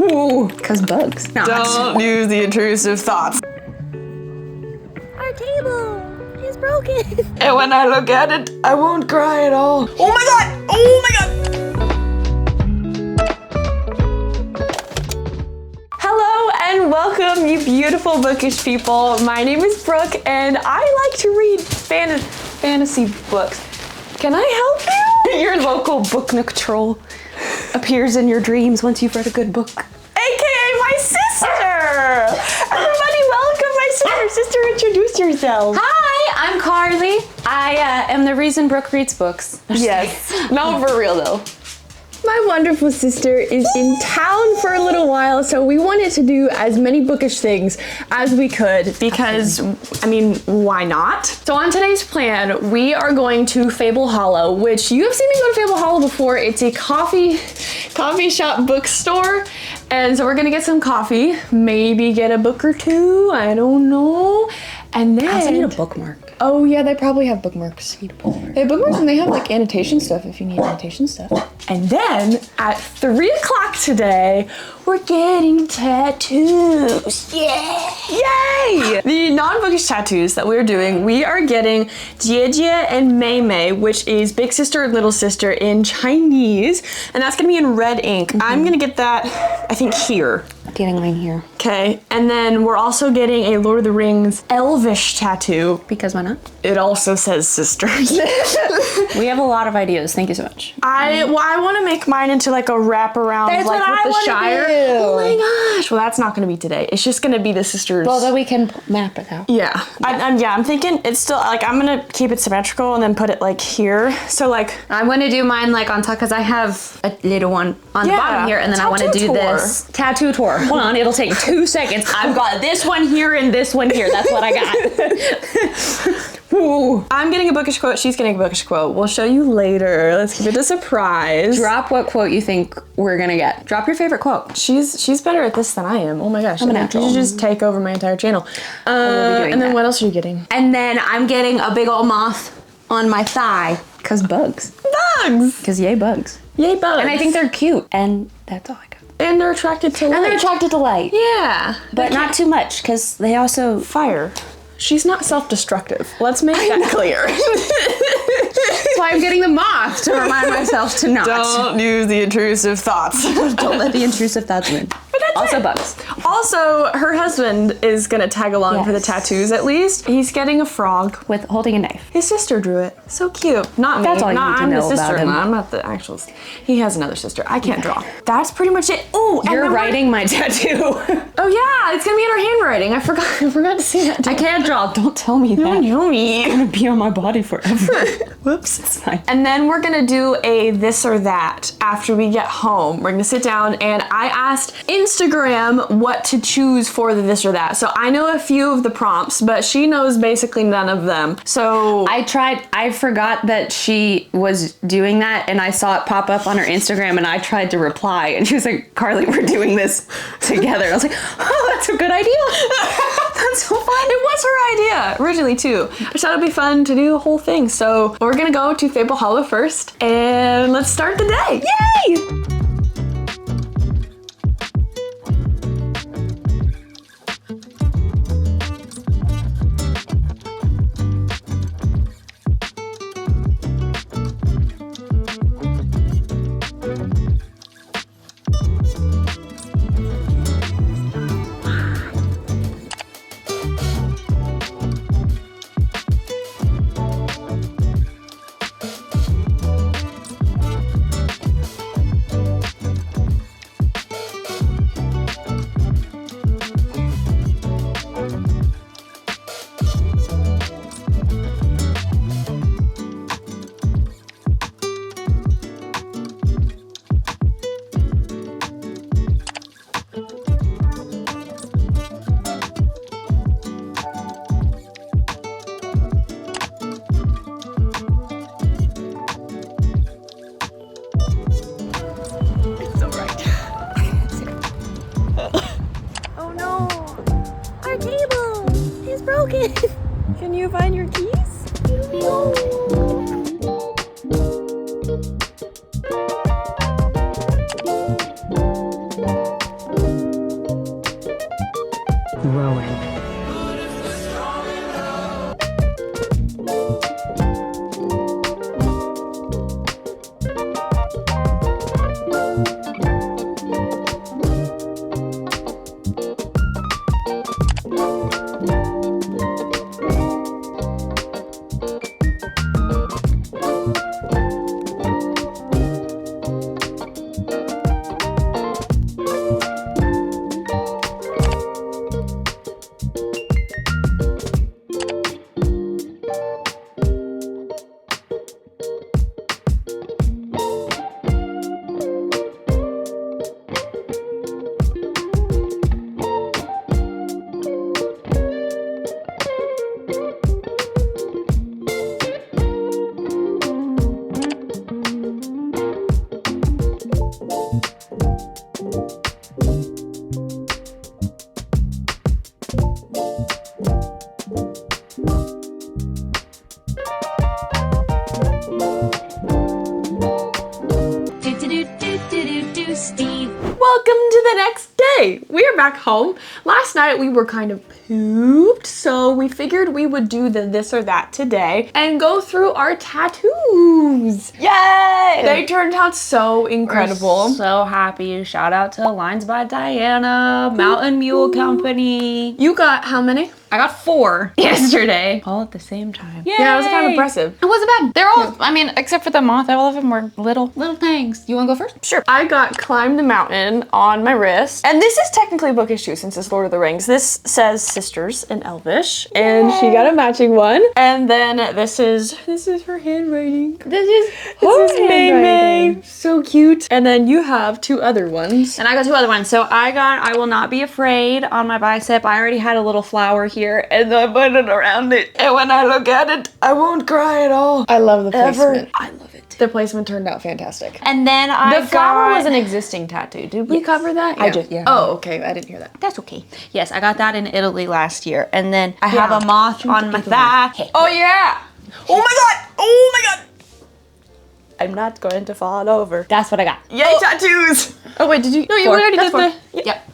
Ooh, cause bugs. Not. Don't use the intrusive thoughts. Our table is broken. And when I look at it, I won't cry at all. Oh my god! Oh my god! Hello and welcome, you beautiful bookish people. My name is Brooke and I like to read fantasy books. Can I help you? Your local book nook troll appears in your dreams once you've read a good book. AKA my sister! Everybody welcome my sister. Sister, introduce yourself. Hi, I'm Carly. I am the reason Brooke reads books. Yes. No, for real though. My wonderful sister is in town for a little while, so we wanted to do as many bookish things as we could because, I mean, why not? So on today's plan, we are going to Fable Hollow, which you have seen me go to Fable Hollow before. It's a coffee shop bookstore, and so we're gonna get some coffee, maybe get a book or two, I don't know. And then I also need a bookmark. Oh yeah, they probably have bookmarks. They have bookmarks and they have like annotation stuff if you need annotation stuff. And then at 3 o'clock today, we're getting tattoos. Yeah! Yay! The non-bookish tattoos that we're doing, we are getting Jie and Mei Mei, which is big sister and little sister in Chinese. And that's gonna be in red ink. I'm gonna get that, I think here. Getting mine here. Okay, and then we're also getting a Lord of the Rings Elvish tattoo. Because why not? It also says sisters. We have a lot of ideas. Thank you so much. I want to make mine into like a wraparound, That's like what with I the wanna Shire. do. Oh my gosh! Well, that's not going to be today. It's just going to be the sisters. Well, then we can map it out. Yeah. I'm thinking it's still like I'm gonna keep it symmetrical and then put it like here. So like I'm going to do mine like on top because I have a little one on the bottom here, and then I want to Tattoo do tour. this tattoo tour. Hold on, it'll take 2 seconds. I've got this one here and this one here. That's what I got. Ooh. I'm getting a bookish quote. She's getting a bookish quote. We'll show you later. Let's keep it a surprise. Drop what quote you think we're gonna get. Drop your favorite quote. She's better at this than I am. Oh my gosh. I'm a natural. You should just take over my entire channel. will be doing and then that. what else are you getting? And then I'm getting a big old moth on my thigh. Cause bugs. Bugs. Cause yay bugs. Yay bugs. And I think they're cute. And that's all I got. And they're attracted to light. And they're attracted to light. Yeah. But not too much, because they also... Fire. She's not self-destructive. Let's make that clear. That's why I'm getting the moth, to remind myself to not. Don't use the intrusive thoughts. Don't let the intrusive thoughts win. But that's Also it. bugs. Also, her husband is gonna tag along for the Yes. tattoos at least. He's getting a frog. With holding a knife. His sister drew it. So cute. Not me. That's all you not, need to I'm know the about sister. him. I'm not the actual. He has another sister. I can't draw. That's pretty much it. Oh, and You're then writing my tattoo. Oh yeah, it's gonna be in her handwriting. I forgot to say that. I can't draw. Don't tell me that. Don't know me. It's gonna be on my body forever. Whoops. It's fine. And then we're gonna do a this or that after we get home. We're gonna sit down and I asked Instagram what to choose for the this or that. So I know a few of the prompts, but she knows basically none of them. So I forgot that she was doing that, and I saw it pop up on her Instagram, and I tried to reply, and she was like, Carly, we're doing this together. And I was like, oh, that's a good idea. That's so fun. it was her idea originally too. I thought it'd be fun to do the whole thing. So we're gonna go to Fable Hollow first and let's start the day. Yay! Oh no! Our table is broken. Can you find your keys? No. growing. Welcome to the next day. We are back home. Last night we were kind of pooped, so we figured we would do the this or that today and go through our tattoos. Yay! They turned out so incredible. So happy. Shout out to Lines by Diana, Mountain Mule Company. You got how many? I got 4 yesterday. All at the same time. Yay! Yeah, it was kind of impressive. It wasn't bad. They're all, I mean, except for the moth, all of them were little things. You want to go first? Sure. I got Climb the Mountain on my wrist. And this is technically bookish too, since it's Lord of the Rings. This says sisters in Elvish. And she got a matching one. And then this is her handwriting. This is May May. So cute. And then you have 2 other ones. And I got 2 other ones. So I got I Will Not Be Afraid on my bicep. I already had a little flower here and I put it around it. And when I look at it, I won't cry at all. I love the placement. I love it. The placement turned out fantastic. And then I The flower got... was an existing tattoo. Did we cover that? I did, yeah. Oh, okay. I didn't hear that. That's okay. Yes, I got that in Italy last year. And then I have a moth on my thigh. Hey. Oh, yeah. Oh, my God. Oh, my God. I'm not going to fall over. That's what I got. Yay, tattoos. Oh, wait, did you? No, you 4. already That's did 4. the... Yep.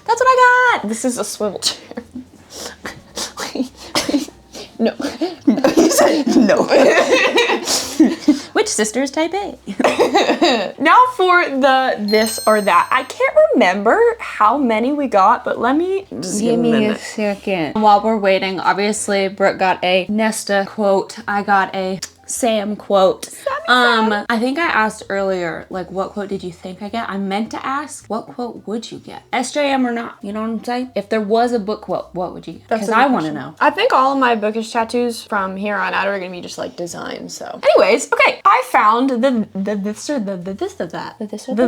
That's what I got. This is a swivel chair. No. You said no. Which sister is type A? Now for the this or that. I can't remember how many we got, but let me just give me a minute. second. While we're waiting, obviously Brooke got a Nesta quote. I got a Sam quote. I think I asked earlier, like, what quote did you think I get? I meant to ask, what quote would you get? SJM or not? You know what I'm saying? If there was a book quote, what would you get? Because I want to know. I think all of my bookish tattoos from here on out are gonna be just like designs. So, anyways, okay, I found the this or the this or that. The this or the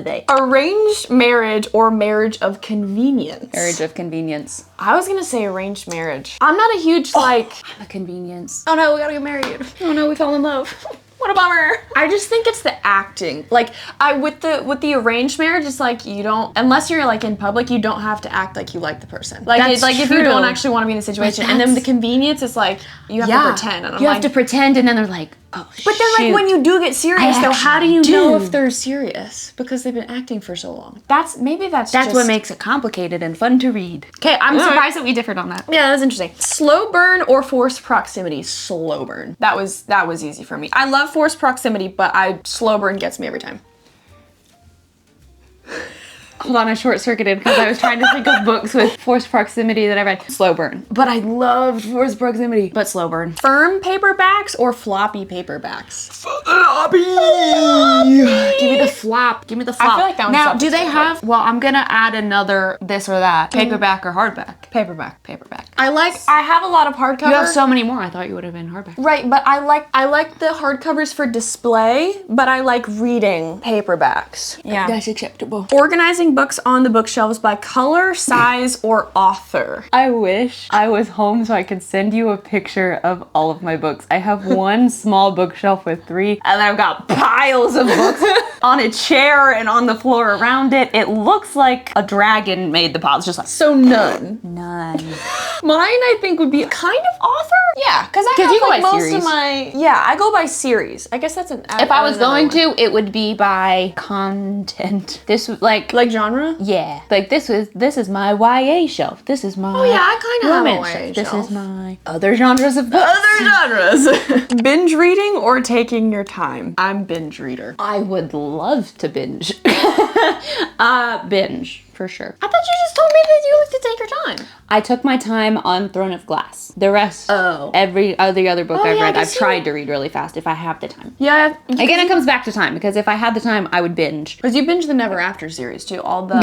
that. Arranged marriage or marriage of convenience. Marriage of convenience. I was gonna say arranged marriage. I'm not a huge like. I'm a convenience. Oh no, we gotta get married. Oh no, we fell in love. What a bummer. I just think it's the acting. Like with the arranged marriage, it's like you don't, unless you're like in public, you don't have to act like you like the person. Like That's it's like if you true. don't actually want to be in the situation. And then the convenience is like you have to pretend. And I'm You like, have to pretend and then they're like, oh but then like when you do get serious I though, how do you actually know do. if they're serious? Because they've been acting for so long. That's That's just, what makes it complicated and fun to read. Okay, I'm surprised that we differed on that. Yeah, that was interesting. Slow burn or forced proximity? Slow burn. That was easy for me. I love forced proximity, but slow burn gets me every time. Hold on, I short-circuited because I was trying to think of books with forced proximity that I read. Slow burn. But I loved forced proximity. But slow burn. Firm paperbacks or floppy paperbacks? Floppy! Give me the flop. Give me the flop. I feel like that one's now, do they self-explanatory. have, well, I'm gonna add another this or that. Paperback or hardback? Paperback. Paperback. I have a lot of hardcover. You have so many more. I thought you would have been hardback. Right, but I like the hardcovers for display, but I like reading paperbacks. Yeah. That's acceptable. Organizing books on the bookshelves by color, size, or author. I wish I was home so I could send you a picture of all of my books. I have one small bookshelf with 3, and I've got piles of books on a chair and on the floor around it. It looks like a dragon made the piles, just like So none. none. Mine, I think, would be kind of author. Yeah, because I 'Cause have you go like by most series. of my. Yeah, I go by series. I guess that's an. If I was going to, it would be by content. This like like genre. genre? Yeah. Like this is my YA shelf. This is my I kind of have a romance YA shelf. This shelf. is my other genres of books. Other genres. Binge reading or taking your time? I'm binge reader. I would love to binge. Binge. For sure. I thought you just told me that you like to take your time. I took my time on Throne of Glass. The rest, Oh. every other book I've yeah, I read, I've guess tried to read really fast if I have the time. Yeah. Again, it comes back to time, because if I had the time, I would binge. Because you binge the Never After series too. All the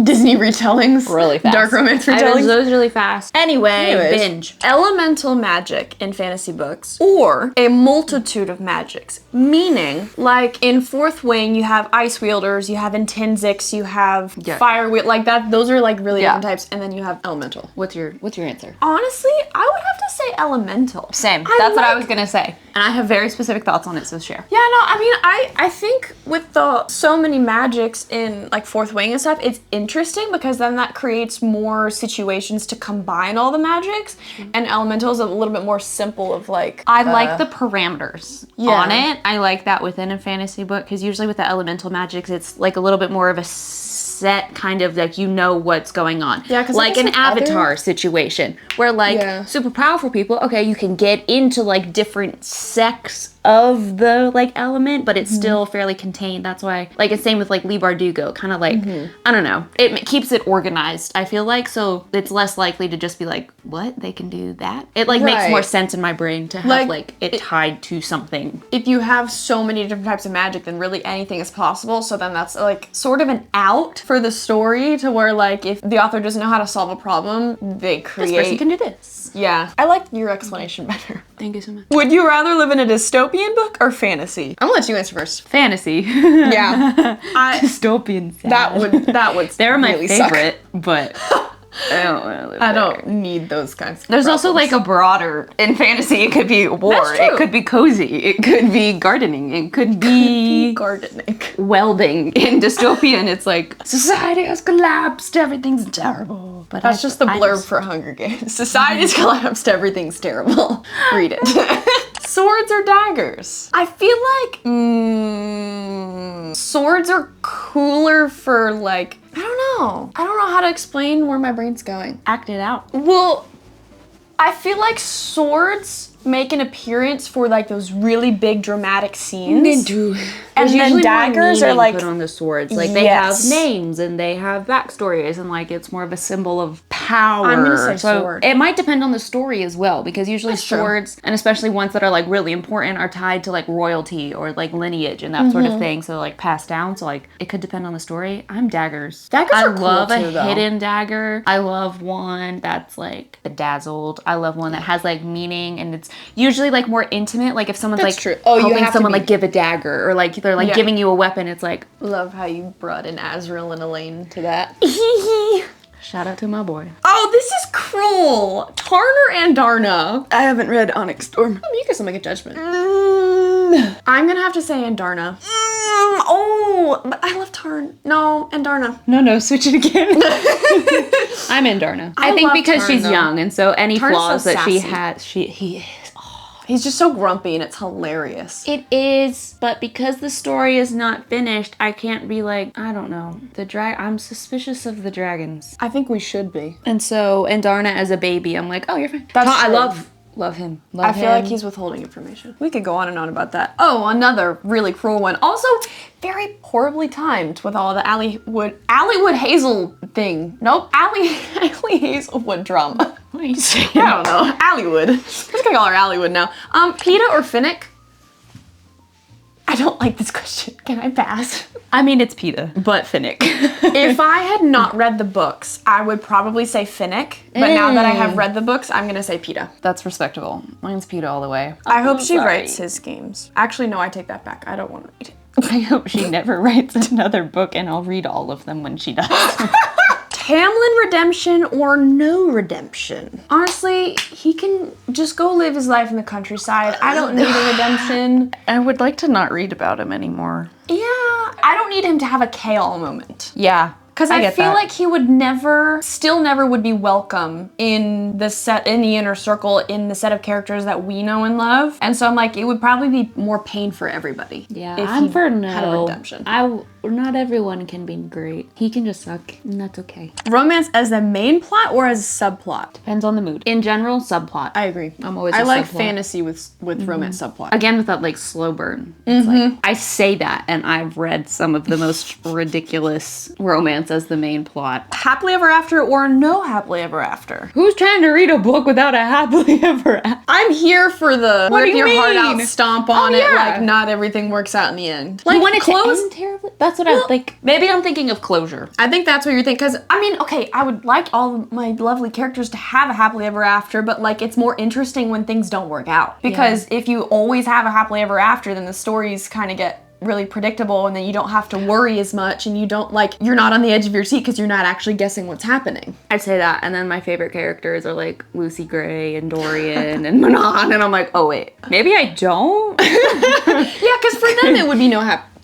Disney retellings. Really fast. Dark romance I binge retellings. those really fast. Anyways, binge. Elemental magic in fantasy books, or a multitude of magics. Meaning, like in Fourth Wing, you have ice wielders, you have intensics, you have fire wield, like that. Those are like really different types, and then you have elemental. What's your answer? Honestly, I would have to say elemental. Same. That's what I was gonna say. And I have very specific thoughts on it, so share. Yeah, no, I mean, I think with the so many magics in like Fourth Wing and stuff, it's interesting because then that creates more situations to combine all the magics, and elemental is a little bit more simple of like. I like the parameters on it. I like that within a fantasy book, because usually with the elemental magics, it's like a little bit more of a set kind of like, you know what's going on. Yeah, 'cause like an Avatar situation where like super powerful people, okay, you can get into like different sects of the like element, but it's still fairly contained. That's why, like, it's same with like Lee Bardugo, kind of like, I don't know, it keeps it organized, I feel like, so it's less likely to just be like, what, they can do that? It like makes more sense in my brain to have like it tied to something. If you have so many different types of magic, then really anything is possible, so then that's like sort of an out for the story, to where like if the author doesn't know how to solve a problem, they create. This person can do this. Yeah. I like your explanation better. Thank you so much. Would you rather live in a dystopian book or fantasy? I'm gonna let you answer first. Fantasy. Yeah. Dystopian. That would They're my really suck. favorite, but I don't want to live I there. don't need those kinds of There's also problems. like a broader, in fantasy it could be war, That's true. it could be cozy, it could be gardening, it could be gardening. welding. In dystopian it's like, society has collapsed, everything's terrible. But That's just the blurb for Hunger Games. Society's collapsed, everything's terrible. Read it. Swords or daggers? I feel like swords are cooler for like, I don't know. I don't know how to explain where my brain's going. Act it out. Well, I feel like swords make an appearance for like those really big dramatic scenes. And then daggers are like put on the swords. Like they have names and they have backstories, and like it's more of a symbol of power. I'm gonna say sword. It might depend on the story as well, because usually swords, and especially ones that are like really important, are tied to like royalty or like lineage and that sort of thing. So like passed down. So like it could depend on the story. I'm daggers. Daggers I are cool love too, a though. hidden dagger. I love one that's like bedazzled. I love one that has like meaning, and it's usually like more intimate. Like if someone's That's like true. Oh, you helping have to someone be- like give a dagger, or like they're like giving you a weapon, it's like, love how you brought in Azrael and Elaine to that. shout out to my boy. Oh, this is cruel. Tarner and Darna. I haven't read Onyx Storm. You can still make a judgment. I'm gonna have to say Andarna. Oh, but I love Tarn. No, Andarna. No, switch it again. I'm in Darna. I think love because she's Tarn, though. young, and so any Tarn's flaws so that she sassy. has, he is. He's just so grumpy and it's hilarious. It is, but because the story is not finished, I can't be like, I don't know. I'm suspicious of the dragons. I think we should be. And so, Darna as a baby, I'm like, oh, you're fine. That's I true. love him. I feel like he's withholding information. We could go on and on about that. Oh, another really cruel one. Also, very horribly timed with all the Allywood Hazel thing. Nope, Ally Hazelwood drama. What are you saying? I don't know. Allywood. I'm just gonna call her Allywood now. PETA or Finnick? I don't like this question. Can I pass? I mean, it's PETA, but Finnick. If I had not read the books, I would probably say Finnick. But now that I have read the books, I'm gonna say PETA. That's respectable. Mine's PETA all the way. I hope she sorry. writes his games. Actually, no, I take that back. I don't want to read it. I hope she never writes another book, and I'll read all of them when she does. Tamlin redemption or no redemption? Honestly, he can just go live his life in the countryside. I don't need a redemption. I would like to not read about him anymore. Yeah, I don't need him to have a Chaol moment. Yeah. Because I get feel that. like he would never would be welcome in the inner circle, in the set of characters that we know and love. And so I'm like, it would probably be more pain for everybody. Yeah, if I'm he for no. had a redemption. not everyone can be great. He can just suck, and that's okay. Romance as the main plot or as a subplot? Depends on the mood. In general, subplot. I agree. I'm always I a like subplot. fantasy with romance subplot. Again, with that like slow burn. It's like, I say that, and I've read some of the most ridiculous romance as the main plot. Happily ever after or no happily ever after? Who's trying to read a book without a happily ever after? I'm here for the What do rip you your heart out, mean? stomp on Oh, it, yeah. like not everything works out in the end. You want it close- to end terribly? That's what I like. Maybe I'm thinking of closure. I think that's what you're thinking, because, I mean, okay, I would like all of my lovely characters to have a happily ever after, but, like, it's more interesting when things don't work out. Because if you always have a happily ever after, then the stories kind of get really predictable, and then you don't have to worry as much, and you don't, like, you're not on the edge of your seat because you're not actually guessing what's happening. I'd say that, and then my favorite characters are like Lucy Gray and Dorian and Manon, and I'm like, oh wait, maybe I don't? Yeah, because for them it would be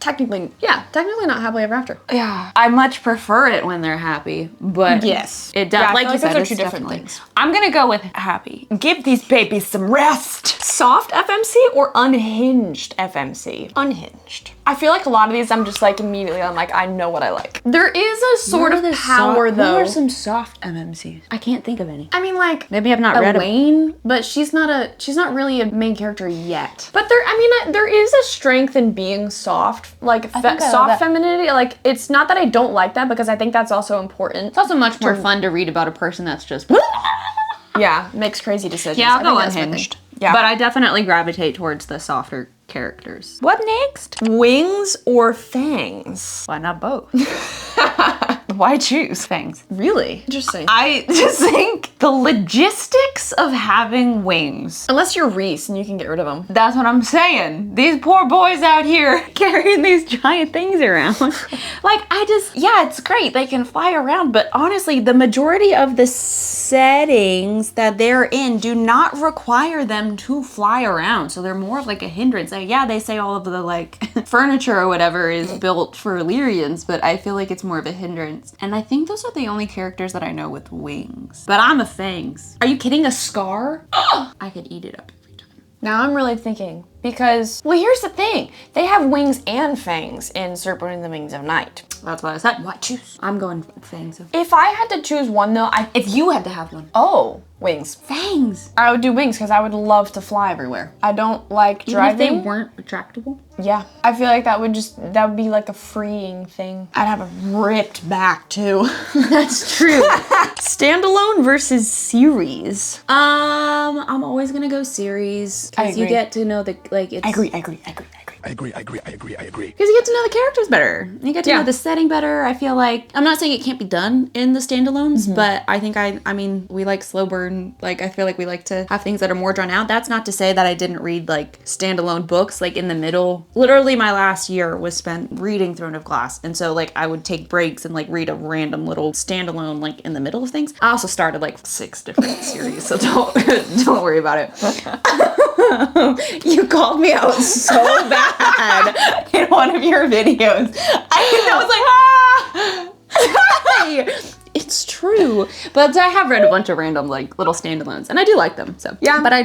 technically not happily ever after. Yeah, I much prefer it when they're happy, but Yes. it does. Yeah, I like feel you like said, those are it's two different definitely- things. I'm gonna go with happy. Give these babies some rest. Soft FMC or unhinged FMC? Unhinged. I feel like a lot of these I'm just like immediately I'm like, I know what I like. There is a sort of power though. Who are some soft MMCs? I can't think of any. I mean, like Maybe I've not read them. Elaine, but she's not really a main character yet. But there is a strength in being soft, like think I love soft that. femininity. Like it's not that I don't like that because I think that's also important. It's also much more fun to read about a person that's just. Yeah, makes crazy decisions. Yeah, I'll I go think that's my unhinged. thing. Yeah, But I definitely gravitate towards the softer characters. What next? wings or fangs? Why not both? Why choose fangs? Really interesting. I just think the logistics of having wings. Unless you're Reese and you can get rid of them. That's what I'm saying. These poor boys out here carrying these giant things around. Yeah, it's great. They can fly around, but honestly, the majority of the settings that they're in do not require them to fly around. So they're more of like a hindrance. Like, yeah, they say all of the like furniture or whatever is built for Illyrians, but I feel like it's more of a hindrance. And I think those are the only characters that I know with wings. But I'm a fangs. Are you kidding? A scar? I could eat it up every time. Now I'm really thinking because, well, here's the thing. They have wings and fangs in Serpent and the Wings of Night. That's what I said. What choose? I'm going fangs. If I had to choose one though, If you had to have one. wings. Fangs. I would do wings because I would love to fly everywhere. I don't like Even if they driving. weren't retractable. Yeah, I feel like that would be like a freeing thing. I'd have a ripped back too. That's true. Standalone versus series. I'm always gonna go series I because you agree. get to know the like. It's, I agree. I agree. Because you get to know the characters better. You get to Yeah. know the setting better. I feel like I'm not saying it can't be done in the standalones, but I think I mean we like slow burn. Like I feel like we like to have things that are more drawn out. That's not to say that I didn't read like standalone books like in the middle. Literally my last year was spent reading Throne of Glass, and so like I would take breaks and like read a random little standalone like in the middle of things. I also started like 6 different series, so don't worry about it. You called me out so bad in one of your videos. I was like, it's true. But I have read a bunch of random like little standalones, and I do like them. So Yeah. but I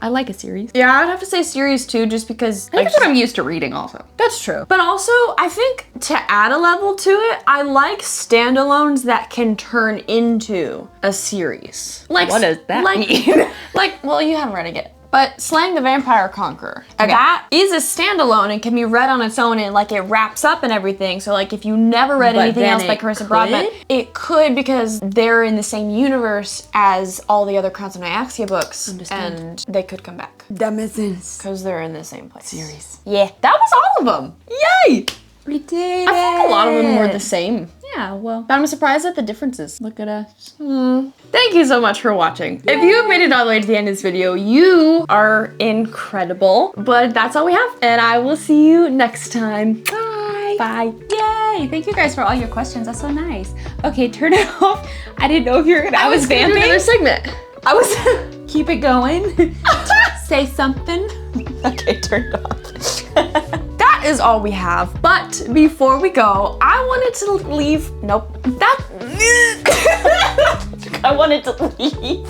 like a series. Yeah, I'd have to say series too, just because. I think that's what I'm used to reading also. That's true. But also, I think to add a level to it, I like standalones that can turn into a series. Like, What does that like, mean? Like, well, you haven't read it yet. But Slaying the Vampire Conqueror, that is a standalone and can be read on its own, and like it wraps up and everything. So like if you never read But anything then else by it Carissa could? Broadbent, it could because they're in the same universe as all the other Crown of Nyaxia books, and they could come back That makes sense. because they're in the same place. Series. Yeah, that was all of them. Yay! We did I think a lot of them were the same. Yeah, well. But I'm surprised at the differences. Look at us. Thank you so much for watching. If you have made it all the way to the end of this video, you are incredible. But that's all we have. And I will see you next time. Bye. Bye. Yay! Thank you guys for all your questions. That's so nice. Okay, turn it off. I didn't know if you were gonna. I was gonna do vamping. another segment. I was. Keep it going. Say something. Okay, turn it off. That is all we have. But before we go, I wanted to leave. Nope. I wanted to leave.